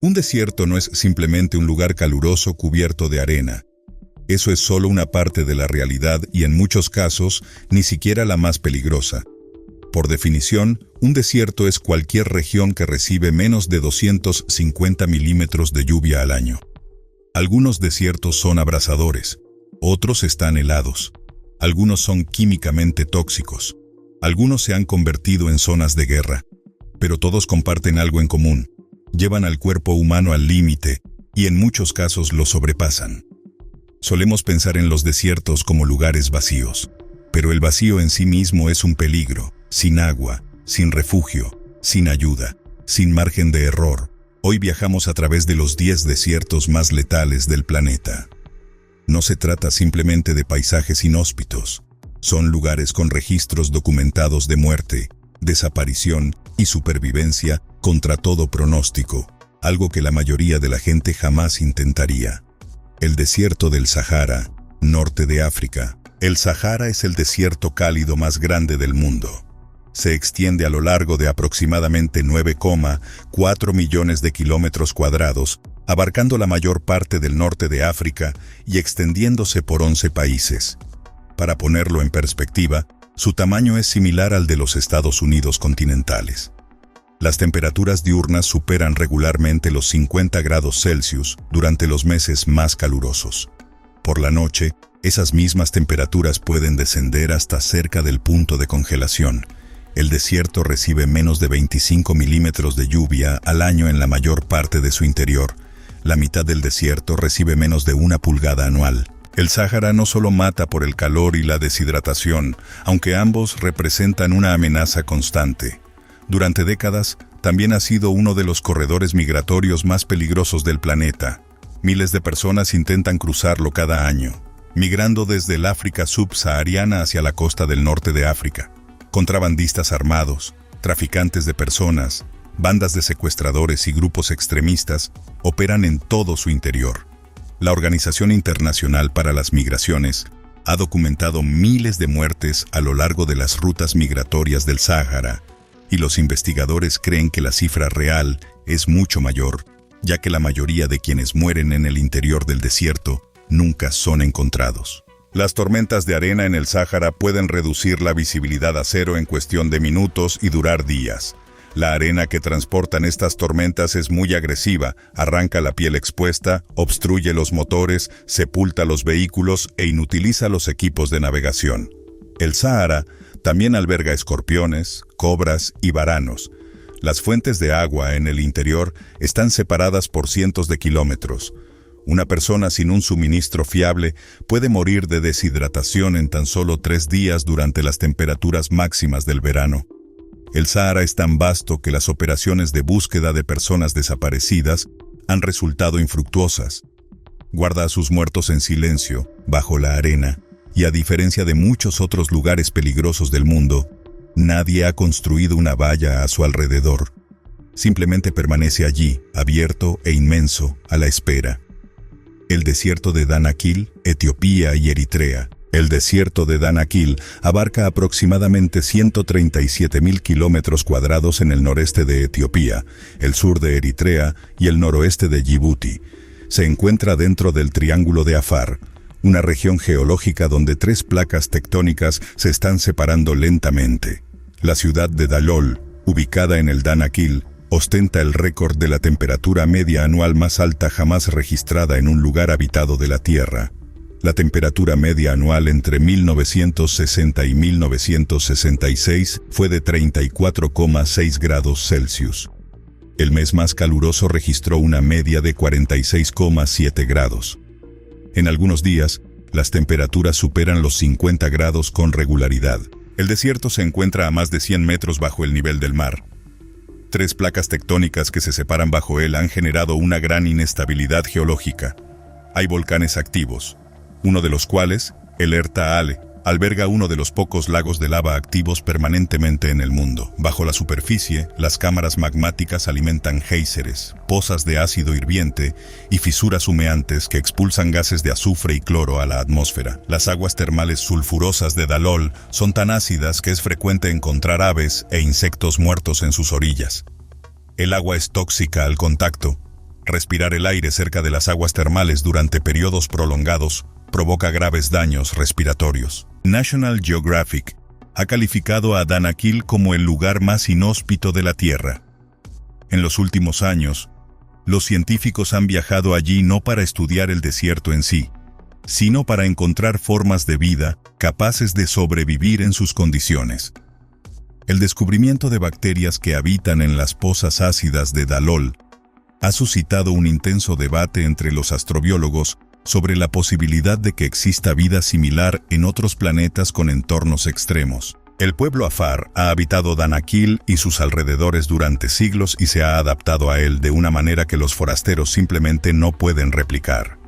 Un desierto no es simplemente un lugar caluroso cubierto de arena. Eso es solo una parte de la realidad y en muchos casos ni siquiera la más peligrosa. Por definición, un desierto es cualquier región que recibe menos de 250 milímetros de lluvia al año. Algunos desiertos son abrasadores, otros están helados, algunos son químicamente tóxicos, algunos se han convertido en zonas de guerra, pero todos comparten algo en común: llevan al cuerpo humano al límite y en muchos casos lo sobrepasan. Solemos pensar en los desiertos como lugares vacíos, pero el vacío en sí mismo es un peligro. Sin agua, sin refugio, sin ayuda, sin margen de error, hoy viajamos a través de los 10 desiertos más letales del planeta. No se trata simplemente de paisajes inhóspitos, son lugares con registros documentados de muerte, desaparición y supervivencia contra todo pronóstico, algo que la mayoría de la gente jamás intentaría. El desierto del Sahara, norte de África. El Sahara es el desierto cálido más grande del mundo. Se extiende a lo largo de aproximadamente 9,4 millones de kilómetros cuadrados, abarcando la mayor parte del norte de África y extendiéndose por 11 países. Para ponerlo en perspectiva, su tamaño es similar al de los Estados Unidos continentales. Las temperaturas diurnas superan regularmente los 50 grados Celsius durante los meses más calurosos. Por la noche, esas mismas temperaturas pueden descender hasta cerca del punto de congelación. El desierto recibe menos de 25 milímetros de lluvia al año en la mayor parte de su interior. La mitad del desierto recibe menos de 1 pulgada anual. El Sáhara no solo mata por el calor y la deshidratación, aunque ambos representan una amenaza constante. Durante décadas, también ha sido uno de los corredores migratorios más peligrosos del planeta. Miles de personas intentan cruzarlo cada año, migrando desde el África subsahariana hacia la costa del norte de África. Contrabandistas armados, traficantes de personas, bandas de secuestradores y grupos extremistas operan en todo su interior. La Organización Internacional para las Migraciones ha documentado miles de muertes a lo largo de las rutas migratorias del Sáhara, y los investigadores creen que la cifra real es mucho mayor, ya que la mayoría de quienes mueren en el interior del desierto nunca son encontrados. Las tormentas de arena en el Sáhara pueden reducir la visibilidad a cero en cuestión de minutos y durar días. La arena que transportan estas tormentas es muy agresiva, arranca la piel expuesta, obstruye los motores, sepulta los vehículos e inutiliza los equipos de navegación. El Sáhara también alberga escorpiones, cobras y varanos. Las fuentes de agua en el interior están separadas por cientos de kilómetros. Una persona sin un suministro fiable puede morir de deshidratación en tan solo 3 días durante las temperaturas máximas del verano. El Sáhara es tan vasto que las operaciones de búsqueda de personas desaparecidas han resultado infructuosas. Guarda a sus muertos en silencio, bajo la arena, y a diferencia de muchos otros lugares peligrosos del mundo, nadie ha construido una valla a su alrededor. Simplemente permanece allí, abierto e inmenso, a la espera. El desierto de Danakil, Etiopía y Eritrea. El desierto de Danakil abarca aproximadamente 137.000 kilómetros cuadrados en el noreste de Etiopía, el sur de Eritrea y el noroeste de Djibouti. Se encuentra dentro del Triángulo de Afar, una región geológica donde 3 placas tectónicas se están separando lentamente. La ciudad de Dalol, ubicada en el Danakil, ostenta el récord de la temperatura media anual más alta jamás registrada en un lugar habitado de la Tierra. La temperatura media anual entre 1960 y 1966 fue de 34,6 grados Celsius. El mes más caluroso registró una media de 46,7 grados. En algunos días, las temperaturas superan los 50 grados con regularidad. El desierto se encuentra a más de 100 metros bajo el nivel del mar. 3 placas tectónicas que se separan bajo él han generado una gran inestabilidad geológica. Hay volcanes activos, uno de los cuales, el Erta-Ale, alberga uno de los pocos lagos de lava activos permanentemente en el mundo. Bajo la superficie, las cámaras magmáticas alimentan géiseres, pozas de ácido hirviente y fisuras humeantes que expulsan gases de azufre y cloro a la atmósfera. Las aguas termales sulfurosas de Dalol son tan ácidas que es frecuente encontrar aves e insectos muertos en sus orillas. El agua es tóxica al contacto, Respirar el aire cerca de las aguas termales durante periodos prolongados provoca graves daños respiratorios. National Geographic ha calificado a Danakil como el lugar más inhóspito de la Tierra. En los últimos años, los científicos han viajado allí no para estudiar el desierto en sí, sino para encontrar formas de vida capaces de sobrevivir en sus condiciones. El descubrimiento de bacterias que habitan en las pozas ácidas de Dalol ha suscitado un intenso debate entre los astrobiólogos sobre la posibilidad de que exista vida similar en otros planetas con entornos extremos. El pueblo Afar ha habitado Danakil y sus alrededores durante siglos y se ha adaptado a él de una manera que los forasteros simplemente no pueden replicar.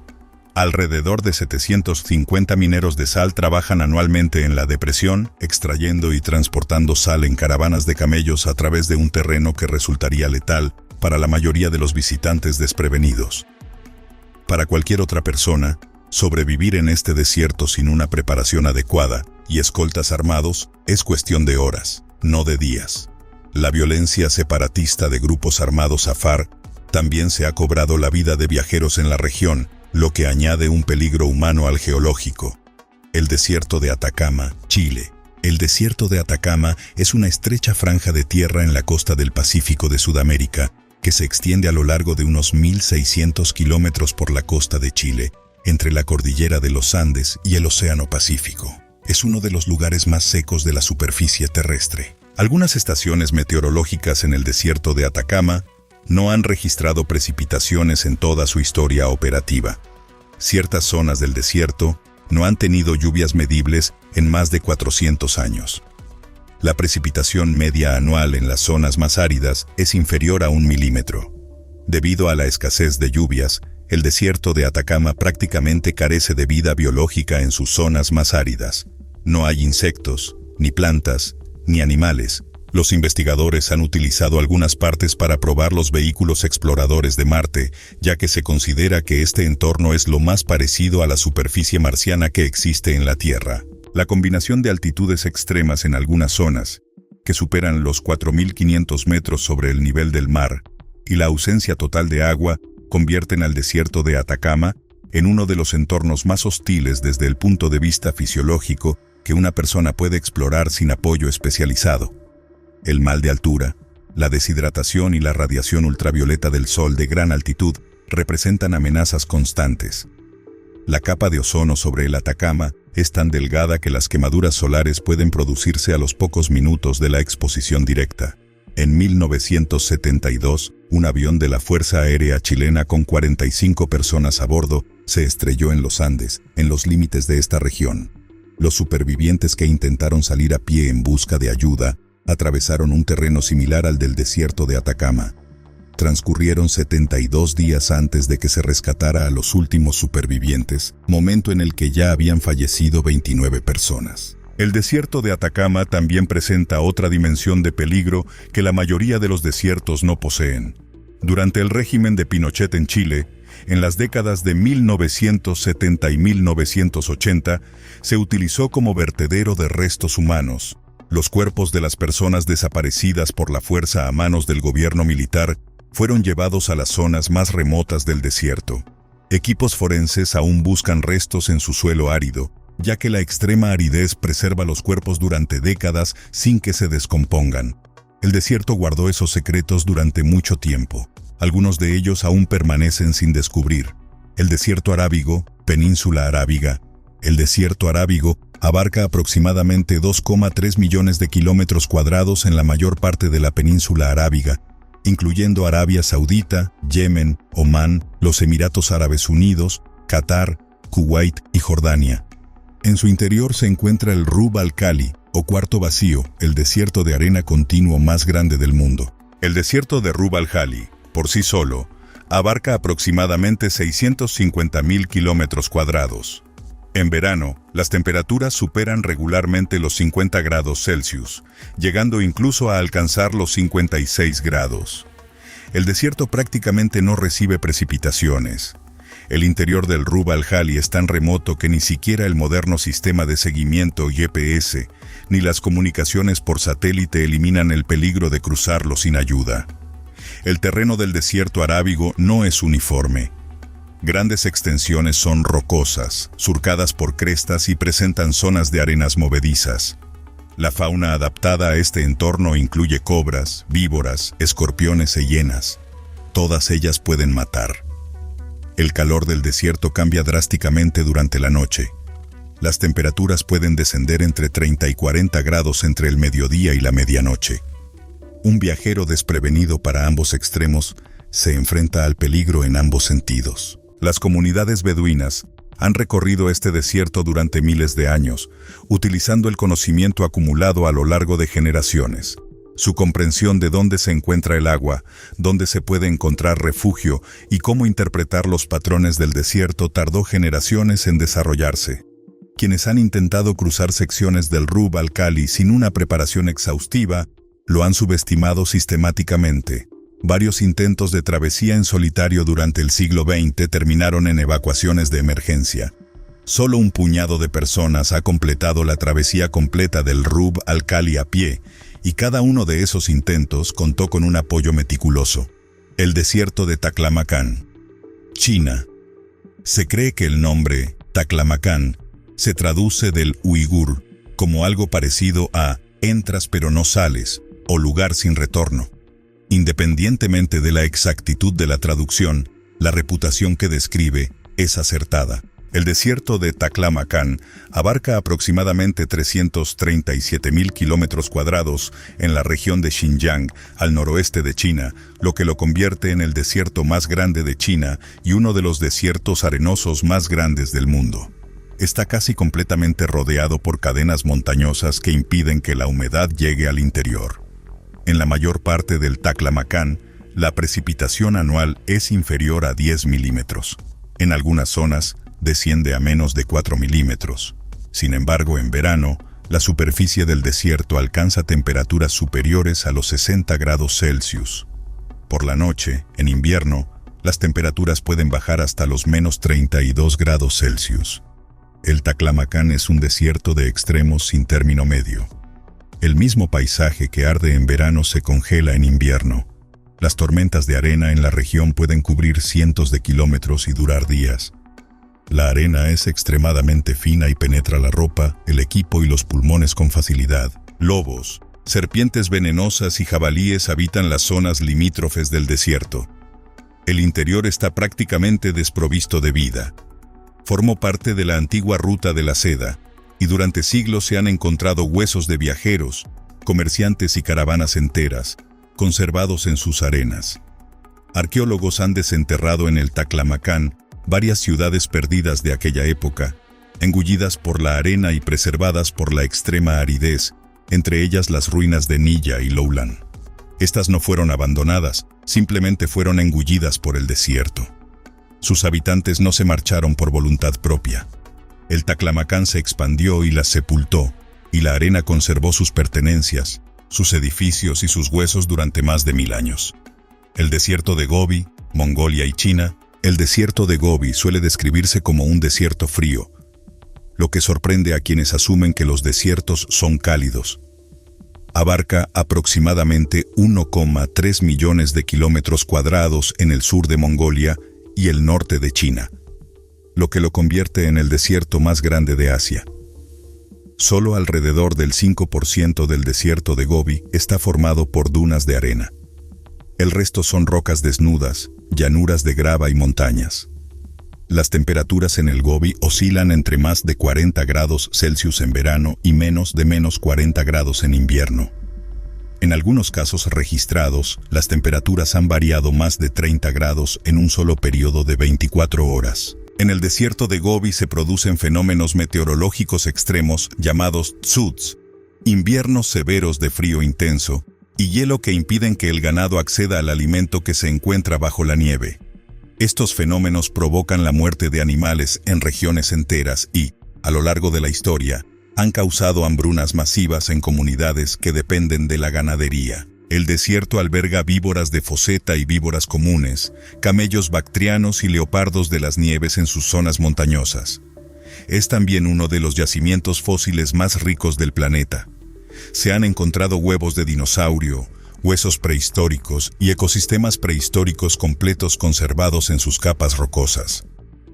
Alrededor de 750 mineros de sal trabajan anualmente en la depresión, extrayendo y transportando sal en caravanas de camellos a través de un terreno que resultaría letal para la mayoría de los visitantes desprevenidos. Para cualquier otra persona, sobrevivir en este desierto sin una preparación adecuada y escoltas armados es cuestión de horas, no de días. La violencia separatista de grupos armados Afar también se ha cobrado la vida de viajeros en la región, lo que añade un peligro humano al geológico. El desierto de Atacama, Chile. El desierto de Atacama es una estrecha franja de tierra en la costa del Pacífico de Sudamérica, que se extiende a lo largo de unos 1.600 kilómetros por la costa de Chile, entre la cordillera de los Andes y el Océano Pacífico. Es uno de los lugares más secos de la superficie terrestre. Algunas estaciones meteorológicas en el desierto de Atacama no han registrado precipitaciones en toda su historia operativa. Ciertas zonas del desierto no han tenido lluvias medibles en más de 400 años. La precipitación media anual en las zonas más áridas es inferior a 1 milímetro. Debido a la escasez de lluvias, el desierto de Atacama prácticamente carece de vida biológica en sus zonas más áridas. No hay insectos, ni plantas, ni animales. Los investigadores han utilizado algunas partes para probar los vehículos exploradores de Marte, ya que se considera que este entorno es lo más parecido a la superficie marciana que existe en la Tierra. La combinación de altitudes extremas en algunas zonas, que superan los 4.500 metros sobre el nivel del mar, y la ausencia total de agua, convierten al desierto de Atacama en uno de los entornos más hostiles desde el punto de vista fisiológico que una persona puede explorar sin apoyo especializado. El mal de altura, la deshidratación y la radiación ultravioleta del sol de gran altitud representan amenazas constantes. La capa de ozono sobre el Atacama es tan delgada que las quemaduras solares pueden producirse a los pocos minutos de la exposición directa. En 1972, un avión de la Fuerza Aérea Chilena con 45 personas a bordo se estrelló en los Andes, en los límites de esta región. Los supervivientes que intentaron salir a pie en busca de ayuda atravesaron un terreno similar al del desierto de Atacama. Transcurrieron 72 días antes de que se rescatara a los últimos supervivientes, momento en el que ya habían fallecido 29 personas. El desierto de Atacama también presenta otra dimensión de peligro que la mayoría de los desiertos no poseen. Durante el régimen de Pinochet en Chile, en las décadas de 1970 y 1980, se utilizó como vertedero de restos humanos. Los cuerpos de las personas desaparecidas por la fuerza a manos del gobierno militar fueron llevados a las zonas más remotas del desierto. Equipos forenses aún buscan restos en su suelo árido, ya que la extrema aridez preserva los cuerpos durante décadas sin que se descompongan. El desierto guardó esos secretos durante mucho tiempo. Algunos de ellos aún permanecen sin descubrir. El desierto arábigo, península arábiga. El desierto arábigo abarca aproximadamente 2,3 millones de kilómetros cuadrados en la mayor parte de la península arábiga, incluyendo Arabia Saudita, Yemen, Omán, los Emiratos Árabes Unidos, Qatar, Kuwait y Jordania. En su interior se encuentra el Rub al-Khali, o Cuarto Vacío, el desierto de arena continuo más grande del mundo. El desierto de Rub al-Khali, por sí solo, abarca aproximadamente 650.000 kilómetros cuadrados. En verano, las temperaturas superan regularmente los 50 grados Celsius, llegando incluso a alcanzar los 56 grados. El desierto prácticamente no recibe precipitaciones. El interior del Rub al-Khali es tan remoto que ni siquiera el moderno sistema de seguimiento GPS ni las comunicaciones por satélite eliminan el peligro de cruzarlo sin ayuda. El terreno del desierto arábigo no es uniforme. Grandes extensiones son rocosas, surcadas por crestas y presentan zonas de arenas movedizas. La fauna adaptada a este entorno incluye cobras, víboras, escorpiones e hienas. Todas ellas pueden matar. El calor del desierto cambia drásticamente durante la noche. Las temperaturas pueden descender entre 30 y 40 grados entre el mediodía y la medianoche. Un viajero desprevenido para ambos extremos se enfrenta al peligro en ambos sentidos. Las comunidades beduinas han recorrido este desierto durante miles de años, utilizando el conocimiento acumulado a lo largo de generaciones. Su comprensión de dónde se encuentra el agua, dónde se puede encontrar refugio y cómo interpretar los patrones del desierto tardó generaciones en desarrollarse. Quienes han intentado cruzar secciones del Rub al Khali sin una preparación exhaustiva, lo han subestimado sistemáticamente. Varios intentos de travesía en solitario durante el siglo XX terminaron en evacuaciones de emergencia. Solo un puñado de personas ha completado la travesía completa del Rub al Khali a pie, y cada uno de esos intentos contó con un apoyo meticuloso. El desierto de Taklamakan, China. Se cree que el nombre Taklamakan se traduce del uigur como algo parecido a entras pero no sales o lugar sin retorno. Independientemente de la exactitud de la traducción, la reputación que describe es acertada. El desierto de Taklamakan abarca aproximadamente 337.000 kilómetros cuadrados en la región de Xinjiang, al noroeste de China, lo que lo convierte en el desierto más grande de China y uno de los desiertos arenosos más grandes del mundo. Está casi completamente rodeado por cadenas montañosas que impiden que la humedad llegue al interior. En la mayor parte del Taklamakan, la precipitación anual es inferior a 10 milímetros. En algunas zonas, desciende a menos de 4 milímetros. Sin embargo, en verano, la superficie del desierto alcanza temperaturas superiores a los 60 grados Celsius. Por la noche, en invierno, las temperaturas pueden bajar hasta los menos 32 grados Celsius. El Taklamakan es un desierto de extremos sin término medio. El mismo paisaje que arde en verano se congela en invierno. Las tormentas de arena en la región pueden cubrir cientos de kilómetros y durar días. La arena es extremadamente fina y penetra la ropa, el equipo y los pulmones con facilidad. Lobos, serpientes venenosas y jabalíes habitan las zonas limítrofes del desierto. El interior está prácticamente desprovisto de vida. Formó parte de la antigua ruta de la seda, y durante siglos se han encontrado huesos de viajeros, comerciantes y caravanas enteras, conservados en sus arenas. Arqueólogos han desenterrado en el Taklamakan varias ciudades perdidas de aquella época, engullidas por la arena y preservadas por la extrema aridez, entre ellas las ruinas de Nilla y Loulan. Estas no fueron abandonadas, simplemente fueron engullidas por el desierto. Sus habitantes no se marcharon por voluntad propia. El Taklamakan se expandió y las sepultó, y la arena conservó sus pertenencias, sus edificios y sus huesos durante más de 1000 años. El desierto de Gobi, Mongolia y China. El desierto de Gobi suele describirse como un desierto frío, lo que sorprende a quienes asumen que los desiertos son cálidos. Abarca aproximadamente 1,3 millones de kilómetros cuadrados en el sur de Mongolia y el norte de China, lo que lo convierte en el desierto más grande de Asia. Solo alrededor del 5% del desierto de Gobi está formado por dunas de arena. El resto son rocas desnudas, llanuras de grava y montañas. Las temperaturas en el Gobi oscilan entre más de 40 grados Celsius en verano y menos de menos 40 grados en invierno. En algunos casos registrados, las temperaturas han variado más de 30 grados en un solo periodo de 24 horas. En el desierto de Gobi se producen fenómenos meteorológicos extremos llamados tsuds, inviernos severos de frío intenso, y hielo que impiden que el ganado acceda al alimento que se encuentra bajo la nieve. Estos fenómenos provocan la muerte de animales en regiones enteras y, a lo largo de la historia, han causado hambrunas masivas en comunidades que dependen de la ganadería. El desierto alberga víboras de foseta y víboras comunes, camellos bactrianos y leopardos de las nieves en sus zonas montañosas. Es también uno de los yacimientos fósiles más ricos del planeta. Se han encontrado huevos de dinosaurio, huesos prehistóricos y ecosistemas prehistóricos completos conservados en sus capas rocosas.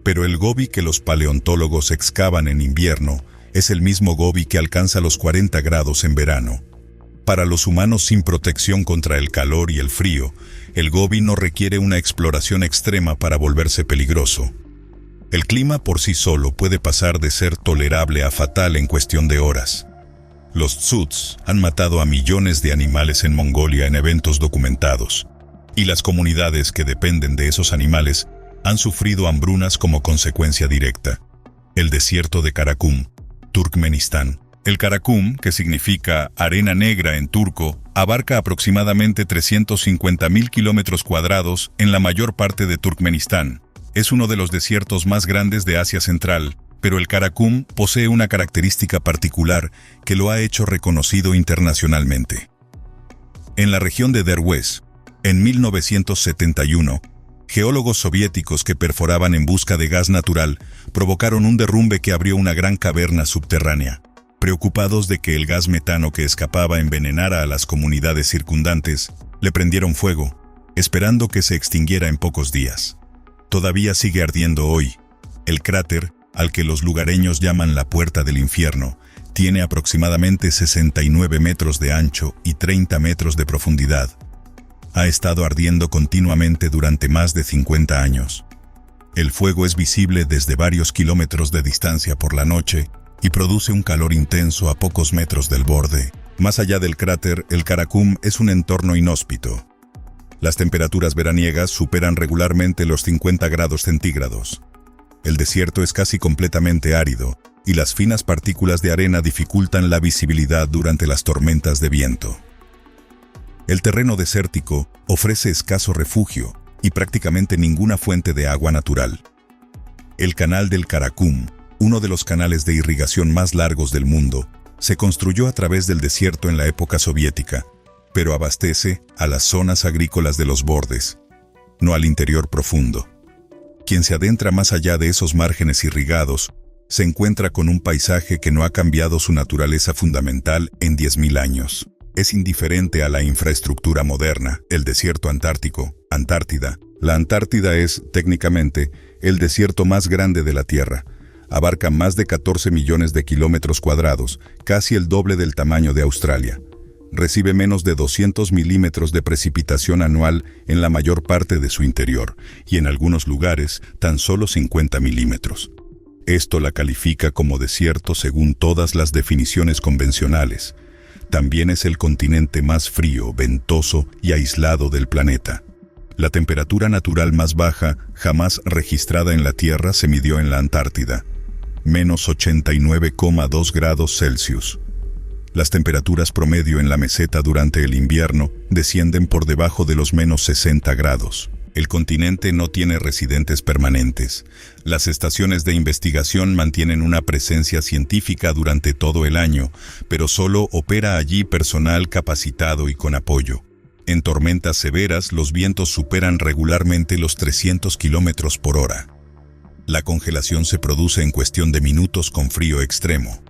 Pero el Gobi que los paleontólogos excavan en invierno es el mismo Gobi que alcanza los 40 grados en verano. Para los humanos sin protección contra el calor y el frío, el Gobi no requiere una exploración extrema para volverse peligroso. El clima por sí solo puede pasar de ser tolerable a fatal en cuestión de horas. Los tsuts han matado a millones de animales en Mongolia en eventos documentados, y las comunidades que dependen de esos animales han sufrido hambrunas como consecuencia directa. El desierto de Karakum, Turkmenistán. El Karakum, que significa arena negra en turco, abarca aproximadamente 350.000 kilómetros cuadrados en la mayor parte de Turkmenistán. Es uno de los desiertos más grandes de Asia Central, pero el Karakum posee una característica particular que lo ha hecho reconocido internacionalmente. En la región de Derwes, en 1971, geólogos soviéticos que perforaban en busca de gas natural provocaron un derrumbe que abrió una gran caverna subterránea. Preocupados de que el gas metano que escapaba envenenara a las comunidades circundantes, le prendieron fuego, esperando que se extinguiera en pocos días. Todavía sigue ardiendo hoy. El cráter, al que los lugareños llaman la Puerta del Infierno, tiene aproximadamente 69 metros de ancho y 30 metros de profundidad. Ha estado ardiendo continuamente durante más de 50 años. El fuego es visible desde varios kilómetros de distancia por la noche y produce un calor intenso a pocos metros del borde. Más allá del cráter, el Karakum es un entorno inhóspito. Las temperaturas veraniegas superan regularmente los 50 grados centígrados. El desierto es casi completamente árido, y las finas partículas de arena dificultan la visibilidad durante las tormentas de viento. El terreno desértico ofrece escaso refugio y prácticamente ninguna fuente de agua natural. El canal del Karakum, uno de los canales de irrigación más largos del mundo, se construyó a través del desierto en la época soviética, pero abastece a las zonas agrícolas de los bordes, no al interior profundo. Quien se adentra más allá de esos márgenes irrigados se encuentra con un paisaje que no ha cambiado su naturaleza fundamental en 10.000 años. Es indiferente a la infraestructura moderna, el desierto antártico, Antártida. La Antártida es, técnicamente, el desierto más grande de la Tierra. Abarca más de 14 millones de kilómetros cuadrados, casi el doble del tamaño de Australia. Recibe menos de 200 milímetros de precipitación anual en la mayor parte de su interior, y en algunos lugares tan solo 50 milímetros. Esto la califica como desierto según todas las definiciones convencionales. También es el continente más frío, ventoso y aislado del planeta. La temperatura natural más baja jamás registrada en la Tierra se midió en la Antártida, menos 89,2 grados Celsius. Las temperaturas promedio en la meseta durante el invierno descienden por debajo de los menos 60 grados. El continente no tiene residentes permanentes. Las estaciones de investigación mantienen una presencia científica durante todo el año, pero solo opera allí personal capacitado y con apoyo. En tormentas severas, los vientos superan regularmente los 300 kilómetros por hora. La congelación se produce en cuestión de minutos con frío extremo.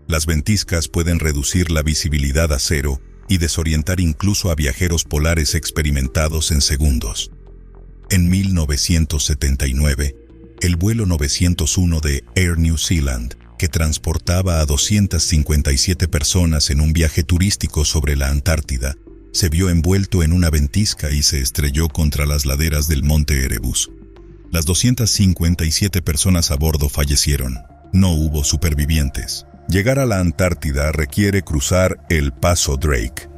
Las ventiscas pueden reducir la visibilidad a cero y desorientar incluso a viajeros polares experimentados en segundos. En 1979, el vuelo 901 de Air New Zealand, que transportaba a 257 personas en un viaje turístico sobre la Antártida, se vio envuelto en una ventisca y se estrelló contra las laderas del monte Erebus. Las 257 personas a bordo fallecieron. No hubo supervivientes. Llegar a la Antártida requiere cruzar el Paso Drake,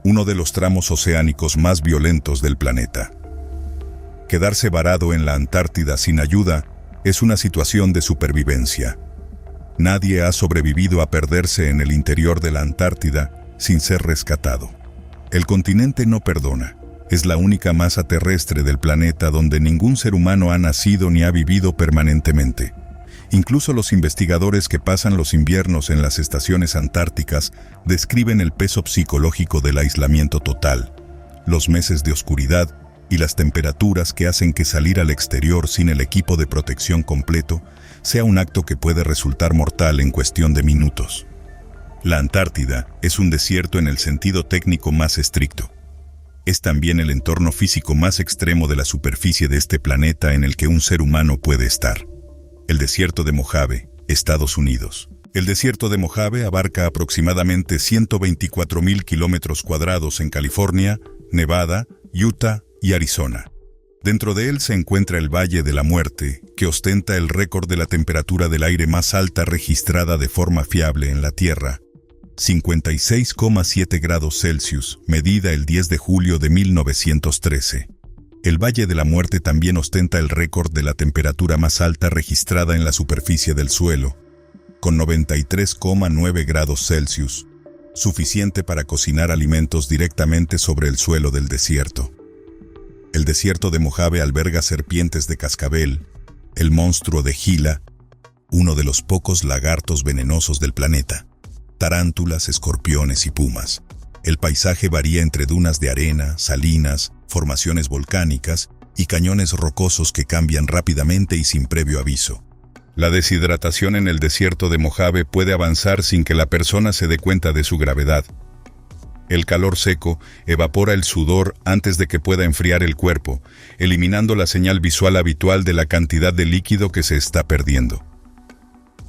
uno de los tramos oceánicos más violentos del planeta. Quedarse varado en la Antártida sin ayuda es una situación de supervivencia. Nadie ha sobrevivido a perderse en el interior de la Antártida sin ser rescatado. El continente no perdona. Es la única masa terrestre del planeta donde ningún ser humano ha nacido ni ha vivido permanentemente. Incluso los investigadores que pasan los inviernos en las estaciones antárticas describen el peso psicológico del aislamiento total, los meses de oscuridad y las temperaturas que hacen que salir al exterior sin el equipo de protección completo sea un acto que puede resultar mortal en cuestión de minutos. La Antártida es un desierto en el sentido técnico más estricto. Es también el entorno físico más extremo de la superficie de este planeta en el que un ser humano puede estar. El desierto de Mojave, Estados Unidos. El desierto de Mojave abarca aproximadamente 124.000 kilómetros cuadrados en California, Nevada, Utah y Arizona. Dentro de él se encuentra el Valle de la Muerte, que ostenta el récord de la temperatura del aire más alta registrada de forma fiable en la Tierra, 56,7 grados Celsius, medida el 10 de julio de 1913. El Valle de la Muerte también ostenta el récord de la temperatura más alta registrada en la superficie del suelo, con 93,9 grados Celsius, suficiente para cocinar alimentos directamente sobre el suelo del desierto. El desierto de Mojave alberga serpientes de cascabel, el monstruo de Gila, uno de los pocos lagartos venenosos del planeta, tarántulas, escorpiones y pumas. El paisaje varía entre dunas de arena, salinas, formaciones volcánicas y cañones rocosos que cambian rápidamente y sin previo aviso. La deshidratación en el desierto de Mojave puede avanzar sin que la persona se dé cuenta de su gravedad. El calor seco evapora el sudor antes de que pueda enfriar el cuerpo, eliminando la señal visual habitual de la cantidad de líquido que se está perdiendo.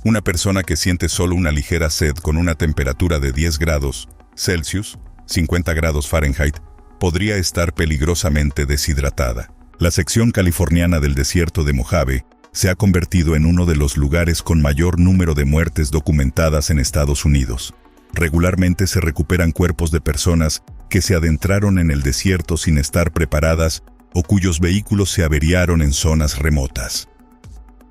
Una persona que siente solo una ligera sed con una temperatura de 10 grados Celsius, 50 grados Fahrenheit, podría estar peligrosamente deshidratada. La sección californiana del desierto de Mojave se ha convertido en uno de los lugares con mayor número de muertes documentadas en Estados Unidos. Regularmente se recuperan cuerpos de personas que se adentraron en el desierto sin estar preparadas o cuyos vehículos se averiaron en zonas remotas.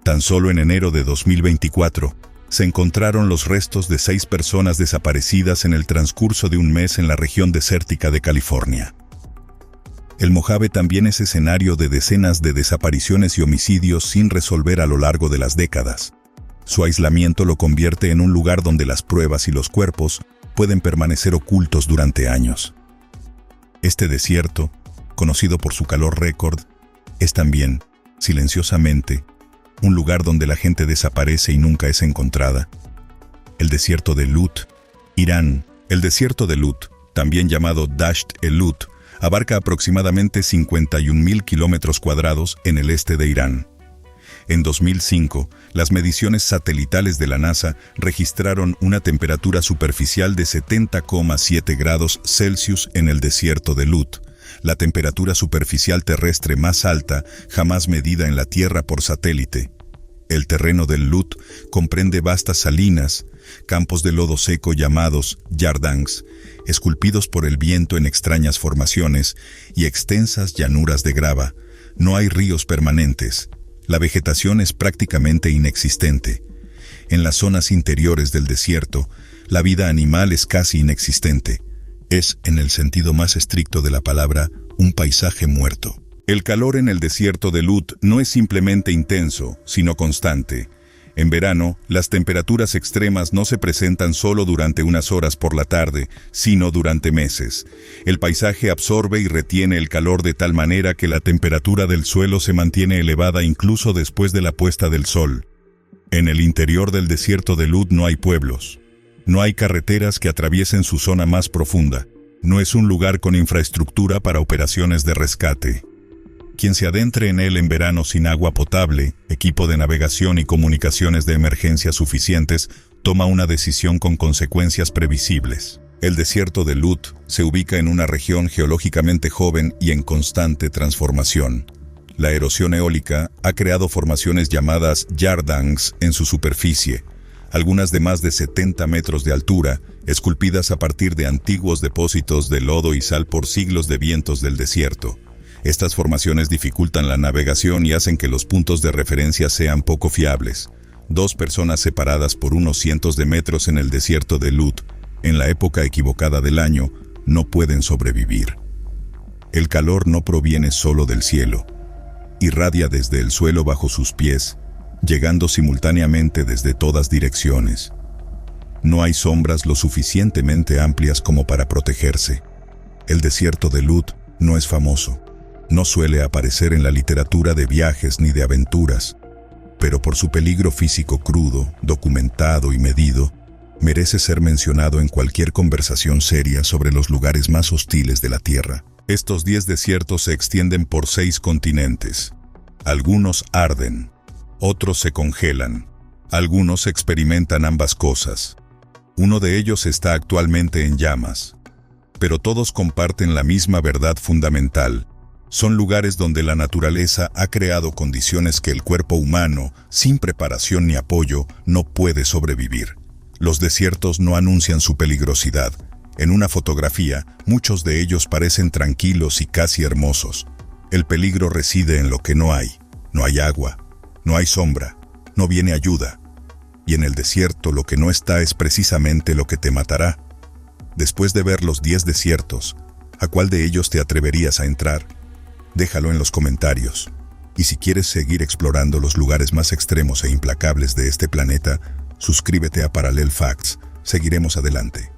Tan solo en enero de 2024, se encontraron los restos de 6 personas desaparecidas en el transcurso de un mes en la región desértica de California. El Mojave también es escenario de decenas de desapariciones y homicidios sin resolver a lo largo de las décadas. Su aislamiento lo convierte en un lugar donde las pruebas y los cuerpos pueden permanecer ocultos durante años. Este desierto, conocido por su calor récord, es también, silenciosamente, un lugar donde la gente desaparece y nunca es encontrada. El desierto de Lut, Irán. El desierto de Lut, también llamado Dasht el-Lut, abarca aproximadamente 51.000 kilómetros cuadrados en el este de Irán. En 2005, las mediciones satelitales de la NASA registraron una temperatura superficial de 70,7 grados Celsius en el desierto de Lut, la temperatura superficial terrestre más alta jamás medida en la Tierra por satélite. El terreno del Lut comprende vastas salinas, campos de lodo seco llamados yardangs, esculpidos por el viento en extrañas formaciones, y extensas llanuras de grava. No hay ríos permanentes. La vegetación es prácticamente inexistente. En las zonas interiores del desierto, la vida animal es casi inexistente. Es, en el sentido más estricto de la palabra, un paisaje muerto. El calor en el desierto de Lut no es simplemente intenso, sino constante. En verano, las temperaturas extremas no se presentan solo durante unas horas por la tarde, sino durante meses. El paisaje absorbe y retiene el calor de tal manera que la temperatura del suelo se mantiene elevada incluso después de la puesta del sol. En el interior del desierto de Lut no hay pueblos. No hay carreteras que atraviesen su zona más profunda. No es un lugar con infraestructura para operaciones de rescate. Quien se adentre en él en verano sin agua potable, equipo de navegación y comunicaciones de emergencia suficientes, toma una decisión con consecuencias previsibles. El desierto de Lut se ubica en una región geológicamente joven y en constante transformación. La erosión eólica ha creado formaciones llamadas yardangs en su superficie, algunas de más de 70 metros de altura, esculpidas a partir de antiguos depósitos de lodo y sal por siglos de vientos del desierto. Estas formaciones dificultan la navegación y hacen que los puntos de referencia sean poco fiables. 2 personas separadas por unos cientos de metros en el desierto de Lut, en la época equivocada del año, no pueden sobrevivir. El calor no proviene solo del cielo. Irradia desde el suelo bajo sus pies, llegando simultáneamente desde todas direcciones. No hay sombras lo suficientemente amplias como para protegerse. El desierto de Lut no es famoso. No suele aparecer en la literatura de viajes ni de aventuras, pero por su peligro físico crudo, documentado y medido, merece ser mencionado en cualquier conversación seria sobre los lugares más hostiles de la Tierra. Estos 10 desiertos se extienden por 6 continentes. Algunos arden, otros se congelan, algunos experimentan ambas cosas. Uno de ellos está actualmente en llamas. Pero todos comparten la misma verdad fundamental. Son lugares donde la naturaleza ha creado condiciones que el cuerpo humano, sin preparación ni apoyo, no puede sobrevivir. Los desiertos no anuncian su peligrosidad. En una fotografía, muchos de ellos parecen tranquilos y casi hermosos. El peligro reside en lo que no hay. No hay agua, no hay sombra, no viene ayuda. Y en el desierto lo que no está es precisamente lo que te matará. Después de ver los 10 desiertos, ¿a cuál de ellos te atreverías a entrar? Déjalo en los comentarios. Y si quieres seguir explorando los lugares más extremos e implacables de este planeta, suscríbete a Parallel Facts. Seguiremos adelante.